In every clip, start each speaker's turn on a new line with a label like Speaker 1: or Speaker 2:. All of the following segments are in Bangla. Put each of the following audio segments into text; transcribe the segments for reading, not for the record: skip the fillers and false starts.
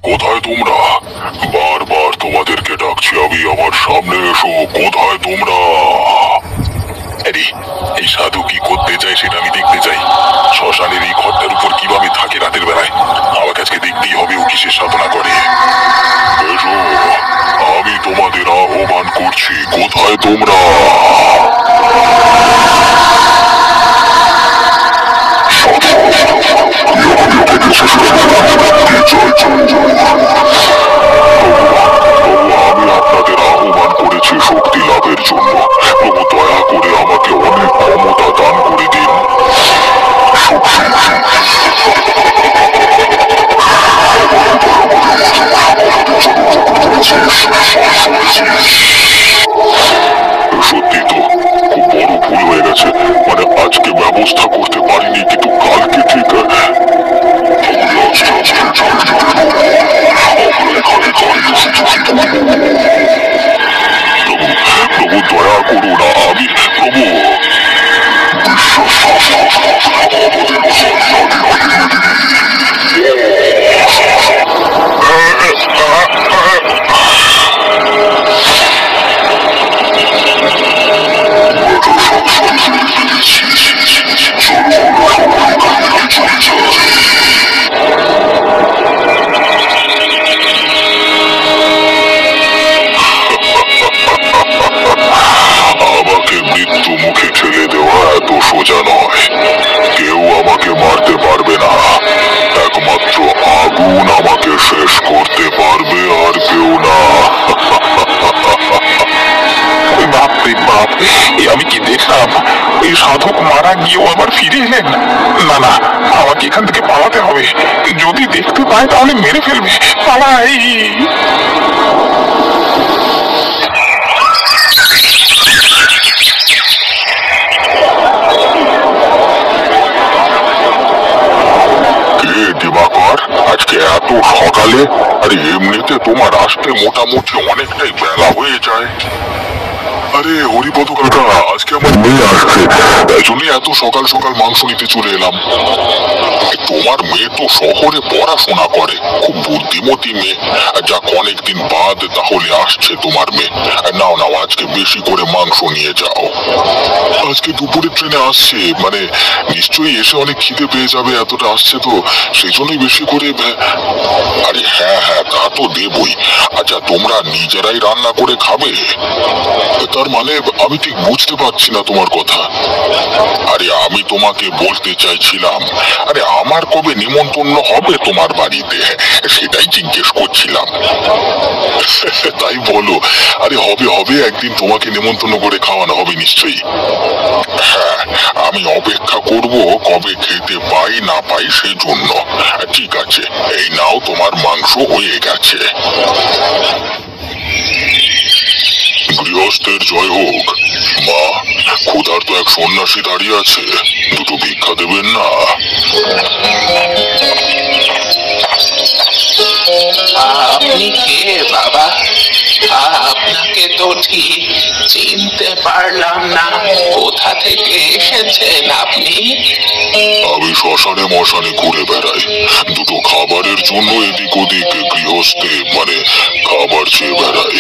Speaker 1: কোথায় তোমরা? বারবার তোমাদেরকে ডাকছি আমি, আমার সামনে এসো। কোথায় তোমরা? আরে এই সাধু কি করতে চায় সেটা আমি দেখতে চাই। শ্মশানের এই ঘরটার উপর কিভাবে থাকে রাতের বেলায়, আমাকে আজকে দেখতেই হবে ও কিসের সাধনা করে। এসো, আমি তোমাদের আহ্বান করছি। কোথায় তোমরা? আমি আপনাদের আহ্বান করেছি শক্তি লাভের জন্য। প্রভু দয়া করে আমাকে অনেক ক্ষমতা দান করে দিন। সত্যি তো খুব বড় ভুল হয়ে গেছে। মানে আজকে ব্যবস্থা করতে পারিনি, কিন্তু কালকে ঠিক প্রভু দয়া করুন। আমি প্রভু আমাকে মৃত্যু মুখে ঠেলে দেওয়া এত সোজা নয়। কেউ আমাকে মারতে পারবে না। একমাত্র আগুন আমাকে শেষ করতে পারবে, আর কেউ না।
Speaker 2: বাপরে বাপ, আমি কি দেখলাম? এই সাধক মারা গিয়েও আবার ফিরে এলেন। না না, আমাকে এখান থেকে পালাতে হবে। যদি দেখতে পায় তাহলে মেরে ফেলবে। পালাই।
Speaker 1: কে দিবাকর, আজকে এত সকালে? আরে এমনিতে তোমার আসতে মোটামুটি অনেকটাই বেলা হয়ে যায়। আরে হরিপদ কাকা, আজকে আমার মেয়ে আসছে, তাই জন্য এত সকাল সকাল মাংস নিতে চলে এলাম। তোমার মেয়ে তো শহরে পড়াশোনা করে, খুব বুদ্ধিমতী মেয়ে। যাক, অনেকদিন বাদ তাহলে আসছে তোমার মেয়ে। নাও নাও, আজকে বেশি করে মাংস নিয়ে যাও। আজকে দুপুরের ট্রেনে আসছে, মানে নিশ্চয়ই এসে অনেক খিদে পেয়ে যাবে, এতটা আসছে তো সেই জন্যই বেশি করে। আরে হ্যাঁ হ্যাঁ, তা তো দেবই। আচ্ছা, তোমরা নিজেরাই রান্না করে খাবে? তার মানে আমি ঠিক বুঝতে পারছি না তোমার কথা। আরে আমি তোমাকে বলতে চাইছিলাম, আরে আমার কবে নিমন্ত্রণ হবে তোমার বাড়িতে, সেটাই জিজ্ঞেস করছিলাম। তাই বলো? আরে হবে হবে, একদিন তোমাকে নিমন্ত্রণ করে খাওয়ানো হবে নিশ্চয়ই। হ্যাঁ, আমি অপেক্ষা করব কবে খেতে পাই না পাই সেজন্য। ঠিক আছে, এই নাও, তোমার মাংস হয়ে গেছে। গৃহস্থের জয় হোক। মা, ক্ষুধার তো এক সন্ন্যাসী দাঁড়িয়ে আছে, দুটো ভিক্ষা দেবেন না?
Speaker 3: আপনি কে বাবা? আপনাকে তো ঠিক চিনতে পারলাম না। কোথা থেকে এসেছেন আপনি?
Speaker 1: আমি শ্মশানে মশানে ঘুরে বেড়াই, দুটো খাবারের জন্য এদিক ওদিক গৃহস্থে মানে খাবার চেয়ে বেড়াই।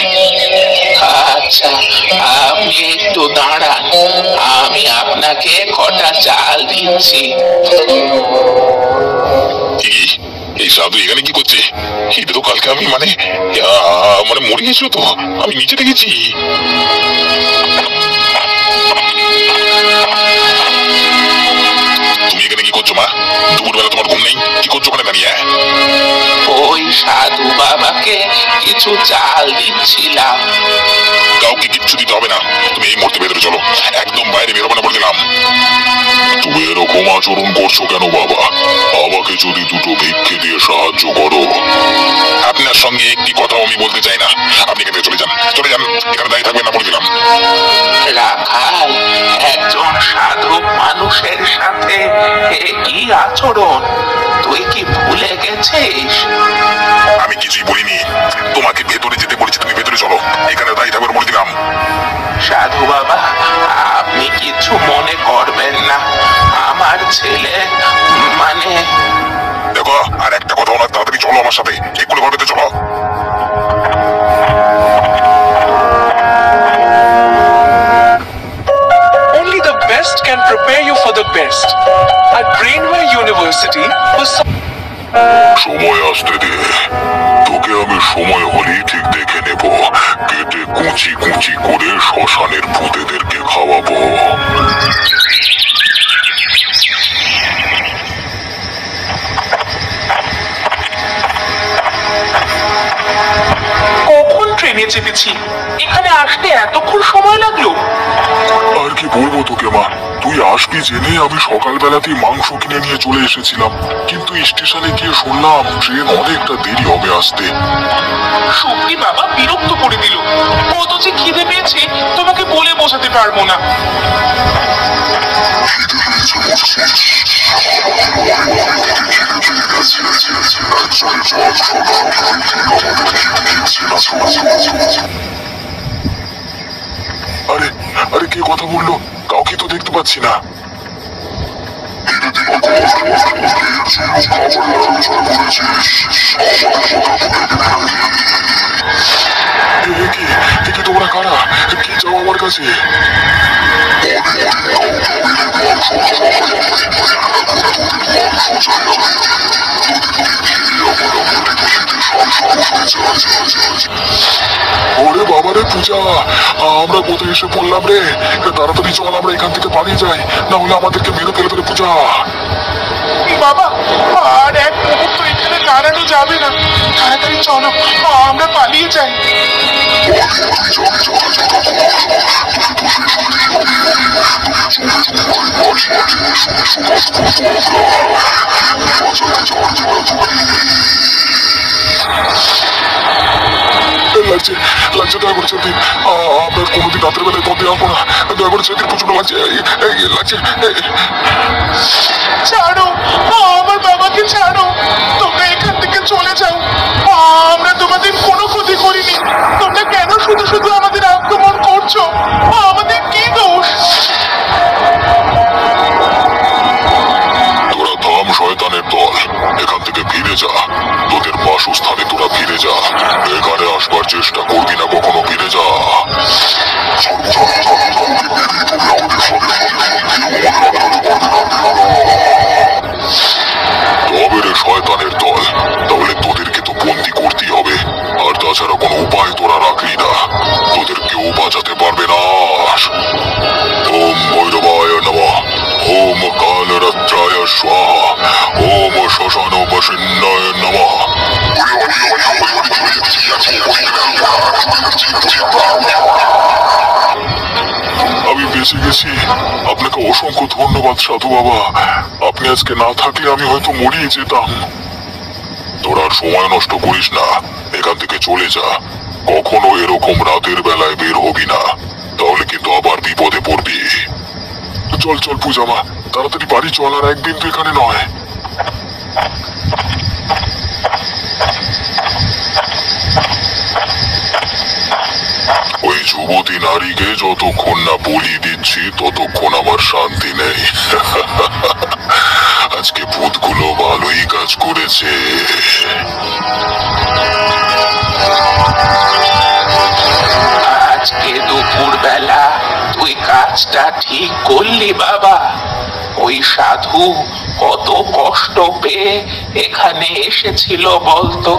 Speaker 3: আচ্ছা, আপনি একটু দাঁড়ান, আমি আপনাকে কটা চাল দিচ্ছি।
Speaker 1: এই সাধু এখানে কি করছে? এটা তো কালকে আমি মানে মরে গেছিল তো, আমি নিচে দেখেছি। তুমি এখানে কি করছো মা? দুপুরবেলা তোমার ঘুম নেই? কি করছো ওখানে দাঁড়িয়ে?
Speaker 3: ওই সাধু বাবাকে কিছু চাল দিচ্ছিলাম।
Speaker 1: কাউকে কিচ্ছু দিতে হবে না, তুমি এই মুহূর্তে ভেতরে চলো, একদম বাইরে বেরোবে না বলে দিলাম। তুমি এরকম আচরণ করছো কেন বাবা? আমাকে যদি দুটো ভিক্ষে দিয়ে সাহায্য করো। আপনার সঙ্গে একটি কথাও আমি বলতে চাই না, আপনি এখানে চলে যান, চলে যান, এখানে দাঁড়িয়ে থাকবেন না বলে দিলাম।
Speaker 3: রাখাল, একজন সাধু মানুষের সাথে এ কি আচরণ? তুই কি ভুলে গেছিস?
Speaker 1: আমি কিছুই বলিনি, তোমাকে ভেতরে যেতে বলেছি, তুমি ভেতরে চলো, এখানে দাঁড়িয়ে থাকবেন বলে দিলাম।
Speaker 3: সাধু বাবা, আপনি কিছু মনে করবেন না। আমার ছেলে মানে
Speaker 1: দেখো, আর একটা কথা না, তাড়াতাড়ি চলো।
Speaker 2: চলো আমার সাথে, এক্ষুনি ঘর পেতে চলো।
Speaker 4: Only the best can prepare you for the best. At Brainware University was
Speaker 1: সময় আসতে দে, তোকে আমি সময় হলেই ঠিক দেখে নেব, কেটে কুচি কুচি করে শ্মশানের ভূতেদেরকে খাওয়াবো।
Speaker 4: কখন ট্রেনে চেপেছি, এখানে আসতে এতক্ষণ সময় লাগলো।
Speaker 1: আর কি বলবো তোকে মা, তুই আসবি জেনে আমি সকালবেলাতেই মাংস কিনে নিয়ে চলে এসেছিলাম, কিন্তু স্টেশনে গিয়ে শুনলাম ট্রেন অনেকটা দেরি হবে আসতে।
Speaker 4: সত্যি বাবা বিরক্ত করে দিল, কত যে খিদে পেয়েছে তোমাকে বলে বোঝাতে পারবো না।
Speaker 1: আরে আরে কে কথা বললো, কাউকে তো দেখতে পাচ্ছি না। কি তোমরা কারা, কি চাও আমার কাছে? ওরে বাবারে পূজা, আমরা কোথায় এসে পড়লাম রে? তাড়াতাড়ি চল আমরা এখান থেকে পালিয়ে যাই, না হলে আমাদেরকে মেরে ফেলবে রে পূজা।
Speaker 4: বাবা আর এক মুহূর্ত এখানে দাঁড়ানো যাবে না, তাড়াতাড়ি চলো আমরা পালিয়ে যাই।
Speaker 1: লাগছে লাগছে, দয়া করে সেদিন আমরা কোনোদিন রাতের বেলায় পথে আসবো না, দয়া করে সেদিন প্রচন্ড লাগছে লাগছে।
Speaker 4: ছাড়ো আমার বাবাকে, ছাড়ো, তোমরা এখান থেকে চলে যাও, আমরা তোমাদের কোনো ক্ষতি করিনি, তোমরা কেন শুধু শুধু আমাদের আক্রমণ করছো, আমাদের কি দোষ?
Speaker 1: তোরা থাম শয়তানের দল, এখান থেকে ফিরে যা, তোদের বাসস্থানে তোরা ফিরে যা, এখানে আসবার চেষ্টা করবি না কখনো, ফিরে যা। তবে রে শয়তানের দল, তাহলে তোদেরকে তো বন্দি করতেই হবে, আর তাছাড়া কোনো উপায় তোরা রাখলি না, তোদের কেউ বাঁচাতে পারবে না। ওম ভৈরবায় নমঃ, ওম কালরাত্রায় স্বাহা, ওম শ্মশান বাসিন্দায় নমঃ। আমি বেঁচে গেছি, আপনাকে অসংখ্য ধন্যবাদ সাধু বাবা, আপনি আজকে না থাকলে আমি হয়তো মরিয়ে যেতাম। তোর আর সময় নষ্ট করিস না, এখান থেকে চলে যা, কখনো এরকম রাতের বেলায় বের হবি না, তাহলে কিন্তু আবার বিপদে পড়বি। চল চল পূজা মা, তাড়াতাড়ি বাড়ি চল, আর এক বিন্দু এখানে নয়। ওই যুবতী নারীকে যতক্ষণ না বলি দিচ্ছি ততক্ষণ আমার শান্তি নেই। আজকে ভূতগুলো ভালোই কাজ করেছে।
Speaker 3: আজকে দুপুর বেলা তুই কাজটা ঠিক করলি বাবা। ওই সাধু কত কষ্ট পেয়ে এখানে এসেছিল বলতো,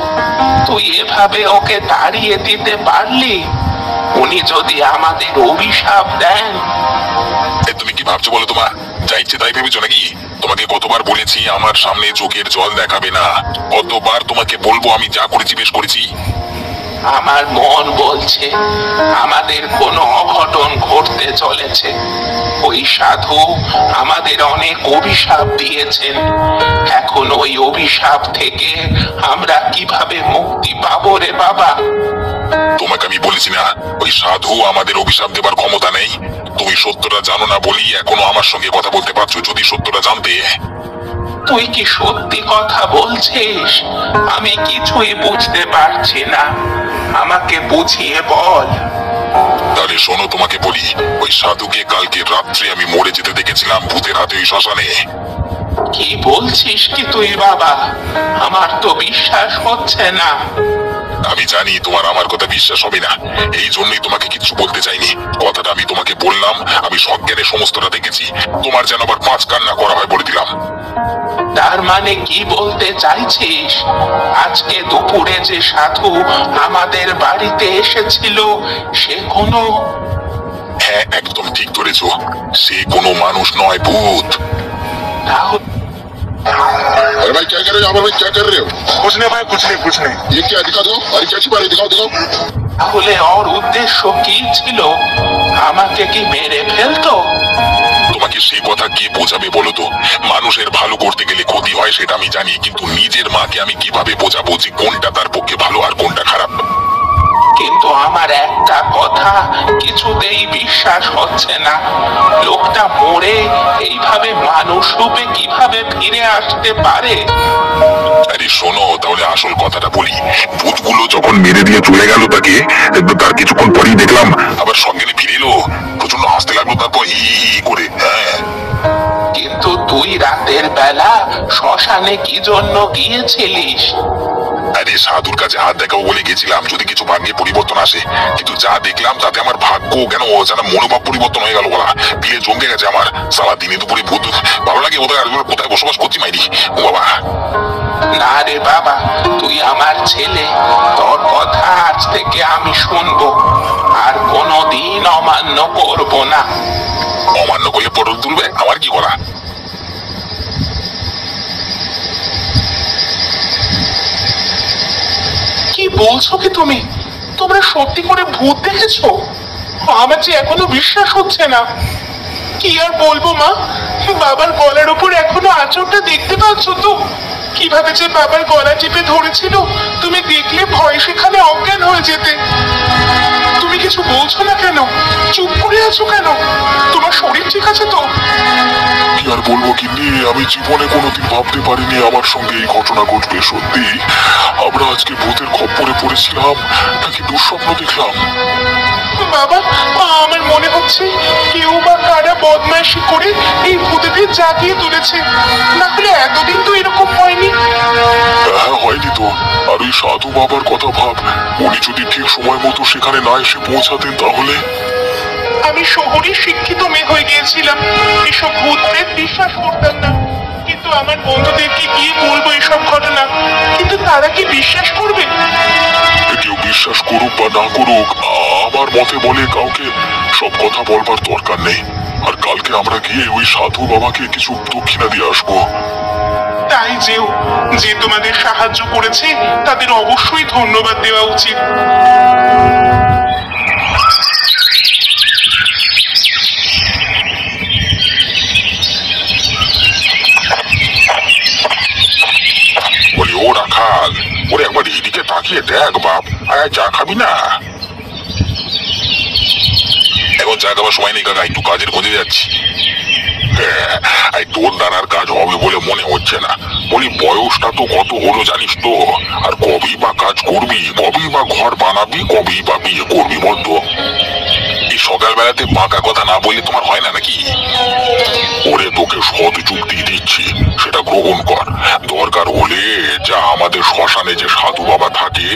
Speaker 3: তুই এভাবে ওকে তাড়িয়ে দিতে পারলি? উনি যদি আমাদের অভিশাপ দেন।
Speaker 2: তুমি কি ভাবছো বলো, তোমার যা ইচ্ছে তাই ভেবেছো নাকি? তোমাকে কতবার বলেছি আমার সামনে চোখের জল দেখাবে না, কতবার তোমাকে বলবো আমি যা করেছি বেশ করেছি।
Speaker 3: আমার মন বলছে আমাদের কোনো অঘটন ঘটতে চলেছে। ওই সাধু আমাদের অনেক অভিশাপ দিয়েছেন, এখন ওই অভিশাপ থেকে আমরা কিভাবে মুক্তি পাবো রে বাবা?
Speaker 2: তোমাকে আমি বলেছি না ওই সাধু আমাদের অভিশাপ দেবার ক্ষমতা নেই? তুমি সত্যটা জানো না বলি এখনো আমার সঙ্গে কথা বলতে পারছো, যদি সত্যটা জানতে।
Speaker 3: তুই কি সত্যি কথা বলছিস? আমি কিছুই বুঝতে পারছি না, আমাকে বুঝিয়ে বল।
Speaker 2: তাহলে শোনো তোমাকে বলি, ওই সাধুকে কালকে রাত্রে আমি মরে যেতে দেখেছিলাম ভূতের হাতে ওই শ্মশানে।
Speaker 3: কি বলছিস কি তুই বাবা? আমার তো বিশ্বাস হচ্ছে না।
Speaker 2: আমি জানি তোমার আমার কথা বিশ্বাস হবে না, এই জন্যই তোমাকে কিছু বলতে চাইনি। কথাটা আমি তোমাকে বললাম, আমি সজ্ঞানে সমস্তটা দেখেছি। তোমার যেন আবার পাঁচ কান্না করা হয় বলে দিলাম।
Speaker 3: তার মানে কি বলতে চাইছিস? আজকে দুপুরে যে সাধু আমাদের বাড়িতে এসেছিল সে কোনো...
Speaker 2: হ্যাঁ, একদম ঠিক ধরেছ, সে কোনো মানুষ নয়, ভূত।
Speaker 3: তাহলে
Speaker 1: अरे भाई क्या कर रहे हो? यहाँ पर भाई क्या कर रहे हो?
Speaker 4: कुछ नहीं भाई, कुछ नहीं, कुछ नहीं।
Speaker 1: ये क्या दिखा दो, अरे क्या छिपा रहे, दिखाओ दिखाओ।
Speaker 3: তাহলে ওর উদ্দেশ্য কি ছিল? আমাকে কি মেরে ফেলতো?
Speaker 2: তোমাকে সেই কথা কে বোঝাবে বলো তো? মানুষের ভালো করতে গেলে ক্ষতি হয় সেটা আমি জানি, কিন্তু নিজের মাকে আমি কিভাবে বোঝাবো যে কোনটা তার পক্ষে ভালো আর কোনটা খারাপ?
Speaker 3: কিন্তু আমার একটা কথা কিছুতেই বিশ্বাস হচ্ছে না, লোকটা মরে এইভাবে মানুষ রূপে কিভাবে ফিরে আসতে পারে?
Speaker 2: আরে শোনো, তাহলে আসল কথাটা বলি। ভূতগুলো যখন মেরে দিয়ে চলে গেল তাকে, তার কিছুক্ষণ পরেই দেখলাম আবার সঙ্গে ফিরে এলো, প্রচন্ড হাসতে লাগলো, তারপর হি হি হি করে। হ্যাঁ,
Speaker 3: কিন্তু তুই রাতের বেলা শ্মশানে কি জন্য গিয়েছিলিস?
Speaker 2: আরে সাধুর কাছে হাত দেখাবো বলে গেছিলাম, যদি কিছু ভাগ্যে পরিবর্তন আসে। কিন্তু যা দেখলাম তাতে আমার ভাগ্য কেন যেন মনোভাব পরিবর্তন হয়ে গেল বলা। ভিড়ে জমকে গেছে আমার। সারা দিনে দুপুরে ভূত ভালো লাগে বোধ হয়, আর কোথায় বসবাস করছি মাইরি। ও বাবা,
Speaker 3: না রে বাবা, তুই আমার ছেলে, তোর কথা আজ থেকে আমি শুনবো, আর কোনোদিন অমান্য করব না।
Speaker 2: অমান্য করলে পটল তুলবে, আমার কি করা?
Speaker 4: কি বলছো কি তুমি? তোমরা সত্যি করে ভূত দেখেছো? আমার যে এখনো বিশ্বাস হচ্ছে না। কি আর বলবো মা, বাবার গলার উপর এখনো আঁচড়টা দেখতে পাচ্ছ তো? কিভাবে যে বাবার গলা টিপে ধরেছিল, তুমি দেখলে ভয় সেখানে অজ্ঞান হয়ে যেতে। তুমি কিছু বলছো না কেন? চুপ করে আছো কেন? তোমার শরীর ঠিক আছে তো?
Speaker 1: কি আর বলবো গিন্নি, আমি জীবনে কোনোদিন ভাবতে পারিনি আমার সঙ্গে এই ঘটনা ঘটবে। সত্যি আমরা আজকে ভূতের খপ্পরে পড়েছিলাম নাকি দুঃস্বপ্ন দেখলাম?
Speaker 4: বাবা, আমার মনে হচ্ছে কেউ বা কারা বদমাইশি করে এই ভূতেদের জাগিয়ে তুলেছে, না হলে এতদিন তো এরকম হয়নি।
Speaker 1: হ্যাঁ, হয়নি তো। আর ওই সাধু বাবার কথা ভাব, উনি যদি ঠিক সময় মতো সেখানে না এসে পৌঁছাতেন তাহলে।
Speaker 4: আমি শহরে শিক্ষিত মেয়ে হয়ে গিয়েছিলাম, এসব ভূত প্রেত বিশ্বাস করতাম না। কিন্তু আমার বন্ধুদেরকে গিয়ে বলবো এসব ঘটনা, কিন্তু তারা কি বিশ্বাস করবে?
Speaker 1: কেউ বিশ্বাস করুক বা না করুক, আমার মতে বলে কাউকে সব কথা বলবার দরকার নেই। আর কালকে আমরা গিয়ে ওই সাধু বাবাকে কিছু দক্ষিণা দিয়ে আসবো।
Speaker 4: তাই যেও, যে তোমাদের সাহায্য করেছে তাদের অবশ্যই ধন্যবাদ দেওয়া উচিত।
Speaker 2: বলি ও রাখাল, ওরে একবার এদিকে তাকিয়ে দেখ বাপ, আয় চা খাবি না? এখন চা খাবার সময় নেই কাকা, একটু কাজের খোঁজে যাচ্ছি। তোর দ্বারার কাজ হবে বলে মনে হচ্ছে না। বলি বয়সটা তো কত হলো জানিস তো? আর কবেই বা কাজ করবি, কবেই বা ঘর বানাবি, কবেই বা বিয়ে করবি বলতো? এই সকালবেলাতে বাঁকা কথা না বললে তোমার হয় না নাকি? ওরে তোকে সৎ যুক্তি দিচ্ছি, সেটা গ্রহণ কর। দরকার হলে যা আমাদের শ্মশানে যে সাধু বাবা থাকে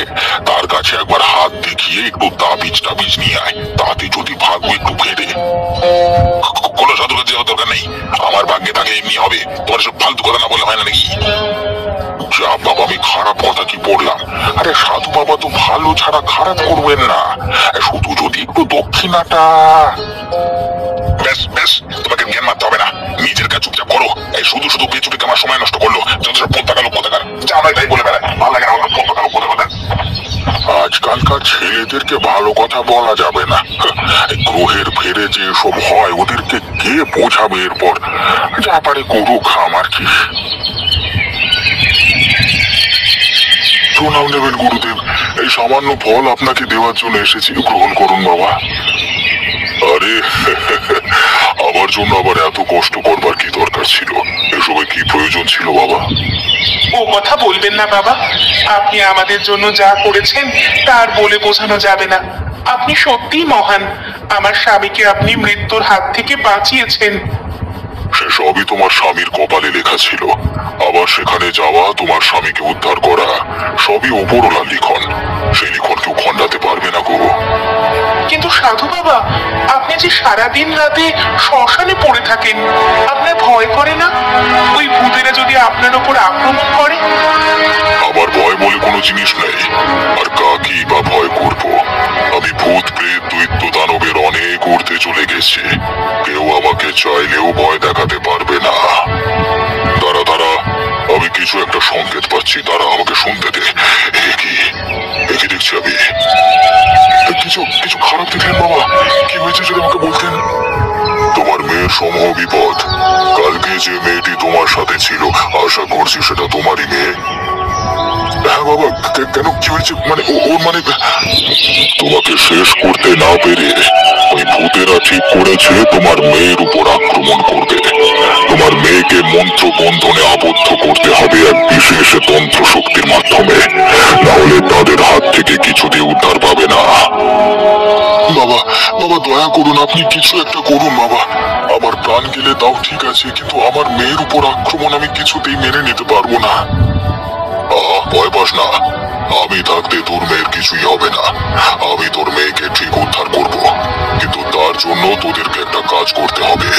Speaker 2: তার কাছে একবার হাত দেখিয়ে একটু তাবিজ টাবিজ নিয়ে আয়, তাতে যদি ভাগ্য একটু ফেরে। কোনো সাধুর কাছে যাওয়ার দরকার নেই, আমার ভাগ্যে থাকলে এমনি হবে। তোমার সব ফালতু কথা না বললে হয় না নাকি? যা বাবা, আমি খারাপ কথা কি পড়লাম? আরে সাধু বাবা তো ভালো ছাড়া খারাপ করবেন না, শুধু যদি একটু দক্ষিণাটা। বেশ বেশ, তোমাকে জ্ঞান মারতে হবে না, নিজের কাজ চুপচাপ করো। এই শুধু শুধু পেছুপে আমার সময় নষ্ট করলো, যত সব পতাকা লোক পতাকার যা নয় তাই বলে বেড়ায়, ভালো লাগে না আমার পতাকা লোক পতাকা। আজকালকার ছেলেদেরকে ভালো কথা বলা যাবে না, গ্রহের ফেরে যে সব হয় ওদেরকে কে বোঝাবে? এরপর যা পারে করুক, আমার কি। প্রণাম নেবেন গুরুদেব, এই সামান্য ফল আপনাকে দেওয়ার জন্য এসেছি, গ্রহণ করুন বাবা। আরে আমার জন্য আবার এত কষ্ট করবার কি দরকার ছিল? এসবে কি প্রয়োজন ছিল বাবা?
Speaker 4: ও কথা বলবেন না বাবা, আপনি আমাদের জন্য যা করেছেন তার বলে বোঝানো যাবে না। আপনি সত্যিই মহান। আমার স্বামীকে আপনি মৃত্যুর হাত থেকে বাঁচিয়েছেন।
Speaker 1: সে সবই তোমার স্বামীর কপালে লেখা ছিল। আবার সেখানে যাওয়া, তোমার স্বামীকে উদ্ধার করা, সবই ওপরওয়ালার লিখন। সেই লিখন কেউ খণ্ডাতে পারবে না গো।
Speaker 4: কিন্তু সাধু বাবা, আপনি যে সারাদিন রাতে শ্মশানে পড়ে থাকেন, আপনার ভয় করে না? ওই ভূতেরা যদি আপনার উপর আক্রমণ করে?
Speaker 1: আমার ভয় বলে কোনো জিনিস নেই, আর কাকি বা ভয় করব। আমি ভূত প্রেত দৈত্য দানবের অনেক ঊর্ধ্বে চলে গেছি। কেউ আমাকে চাইলেও ভয় দেখাতে পারবে না। দাঁড়া দাঁড়া, আমি কিছু একটা সংকেত পাচ্ছি, দাঁড়া আমাকে শুনতে দে। কি দেখছি আমি? কিছু কিছু খারাপ দেখলেন বাবা? কি হয়েছে যদি আমাকে বলতেন? তোমার মেয়ের সমূহ বিপদ। কালকে যে মেয়েটি তোমার সাথে ছিল, আশা করছি সেটা তোমারই মেয়ে। হ্যাঁ বাবা, কেন কি হয়েছে? মানে ওর মানে তোমাকে শেষ করতে না পেরে ওই ভূতেরা ঠিক করেছে তোমার মেয়ের উপর আক্রমণ করবে। তোমার মেয়েকে মন্ত্র বন্ধনে আবদ্ধ করতে হবে এক বিশেষ তন্ত্র শক্তির মাধ্যমে, নাহলে তাদের হাত থেকে কিছুতেই উদ্ধার পাবে না। বাবা বাবা, দয়া করুন, আপনি কিছু একটা করুন বাবা। আমার প্রাণ গেলে তাও ঠিক আছে, কিন্তু আমার মেয়ের উপর আক্রমণ আমি কিছুতেই মেনে নিতে পারবো না। ভয় পাস না, আমি থাকতে তোর মেয়ের কিছুই হবে না। আমি তোর মেয়েকে ঠিক উদ্ধার করব, কিন্তু তার জন্য তোদেরকে একটা কাজ করতে হবে।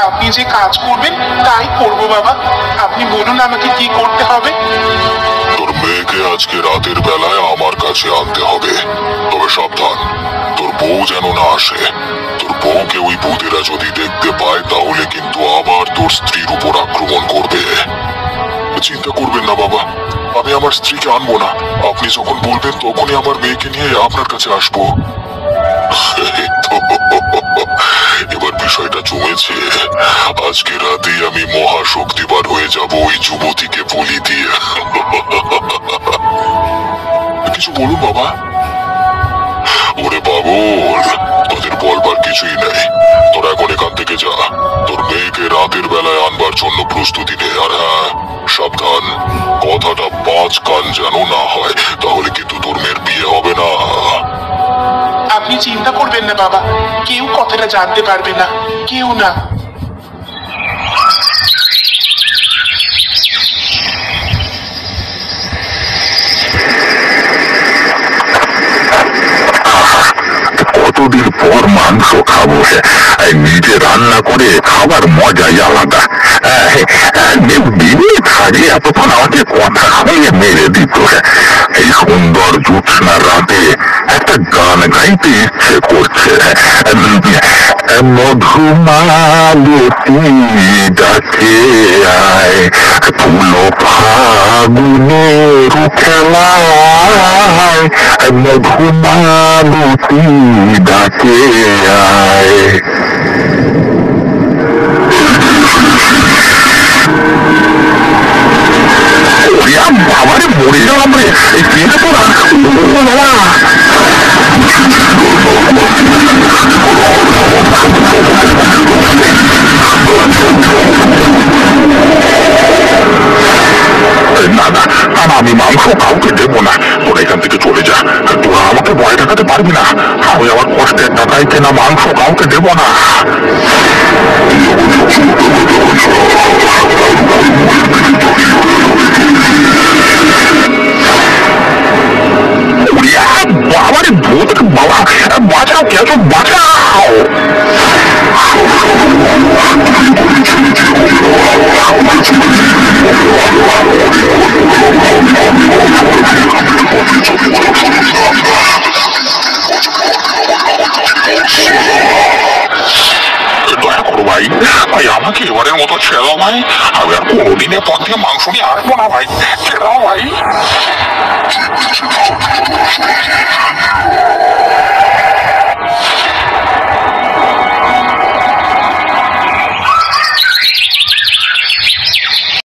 Speaker 4: আপনি যে কাজ করবেন তাই করব বাবা। আপনি বলুন আমাকে কি করতে হবে।
Speaker 1: তোর মেয়েকে আজকে রাতের বেলায় আমার কাছে আনতে হবে। তবে সাবধান, তোর বউ যেন না আসে। তোর বউকে ওই ভূতেরা যদি দেখতে পায়, তাহলে কিন্তু আবার তোর স্ত্রীর উপর আক্রমণ করবে। চিন্তা করবেন না বাবা, আমি আমার স্ত্রীকে আনবো না। আপনি যখন বলবেন তখনই আমার মেয়েকে নিয়ে আপনার কাছে আসবো। এবার বিষয়টা জমেছে। আজকে রাতেই আমি মহাশক্তিবান হয়ে যাব ওই যুবতীকে বলি দিয়ে। কিছু বলুন বাবা। ওরে পাগল, তোদের বলবার কিছুই নেই। তোরা এখন এখান থেকে যা, তোর মেয়েকে রাতের বেলায় আনবার জন্য প্রস্তুতি নে। আর হ্যাঁ, সাবধান, কথাটা 5 কান যেন না হয়, তাহলে কিন্তু তোর মেয়ের বিয়ে হবে না।
Speaker 4: আপনি চিন্তা করবেন না বাবা, কেউ কথাটা জানতে পারবে না, কেউ না।
Speaker 2: কতদিন পর মাংস খাবো, নিজে রান্না করে খাবার মজাই আলাদা। দিনে থাকে এতক্ষণ আমাকে কথা শুনিয়ে মেরে দিত। এই সুন্দর জ্যোৎস্নার রাতে একটা গান গাইতে ইচ্ছে করছে। মধুমালতী ডাকে আয়, ফুল ফাগুনের খেলায়, মধুমালতী ডাকে আয়। বাবারে মরে গেলাম রে, এই কেটে তোরা না না, আমি মাংস কাউকে দেবো না। তোরা এখান থেকে চলে যা, তোরা আমাকে ভয় দেখাতে পারবি না। আমি আমার কষ্টের টাকায় কেনা মাংস কাউকে দেবো না। বাবারে ভূত, বাবা বাঁচাও, কেন বাঁচাও। দয়া করো ভাই, ভাই আমাকে এবারের মতো ছেড়ে দাও ভাই। আমি আর কোনোদিনের পর দিয়ে মাংস নিয়ে আসবো না ভাই, ছেড়ে দাও ভাই।